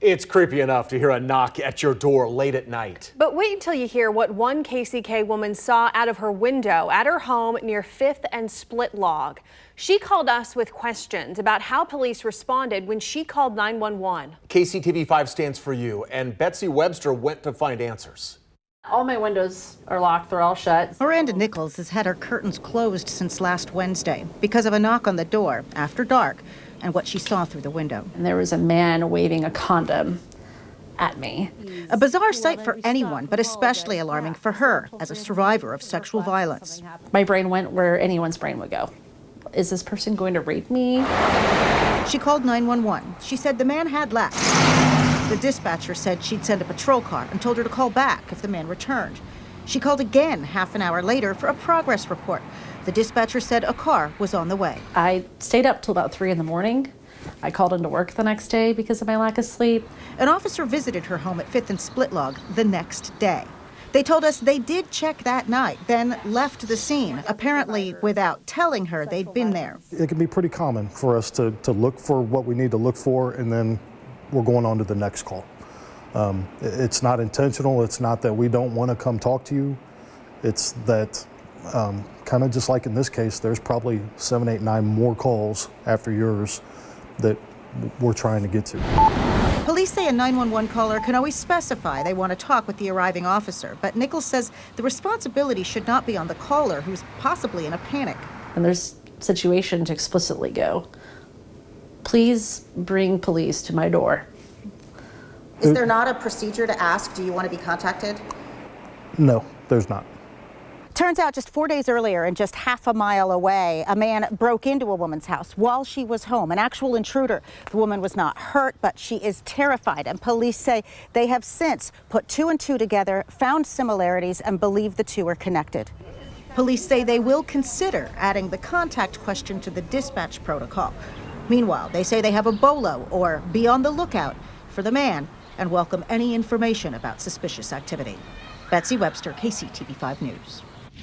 It's creepy enough to hear a knock at your door late at night. But wait until you hear what one KCK woman saw out of her window at her home near 5th and Split Log. She called us with questions about how police responded when she called 911. KCTV5 stands for you, and Betsy Webster went to find answers. All my windows are locked, they're all shut. Miranda Nichols has had her curtains closed since last Wednesday because of a knock on the door after dark and what she saw through the window. And there was a man waving a condom at me. A bizarre sight for anyone, but especially alarming for her as a survivor of sexual violence. My brain went where anyone's brain would go. Is this person going to rape me? She called 911. She said the man had left. The dispatcher said she'd send a patrol car and told her to call back if the man returned. She called again half an hour later for a progress report. The dispatcher said a car was on the way. I stayed up till about 3 in the morning. I called into work the next day because of my lack of sleep. An officer visited her home at 5th and Split Log the next day. They told us they did check that night, then left the scene, apparently without telling her they'd been there. It can be pretty common for us to look for what we need to look for, and then we're going on to the next call. It's not intentional. It's not that we don't want to come talk to you. It's that kind of just like in this case, there's probably 7, 8, 9 more calls after yours that we're trying to get to. Police say a 911 caller can always specify they want to talk with the arriving officer, but Nichols says the responsibility should not be on the caller who's possibly in a panic. And there's a situation to explicitly go, please bring police to my door. Is there not a procedure to ask, do you want to be contacted? No, there's not. Turns out just 4 days earlier and just half a mile away, a man broke into a woman's house while she was home, an actual intruder. The woman was not hurt, but she is terrified, and police say they have since put 2 and 2 together, found similarities, and believe the two are connected. Police say they will consider adding the contact question to the dispatch protocol. Meanwhile, they say they have a BOLO, or be on the lookout, for the man and welcome any information about suspicious activity. Betsy Webster, KCTV5 News.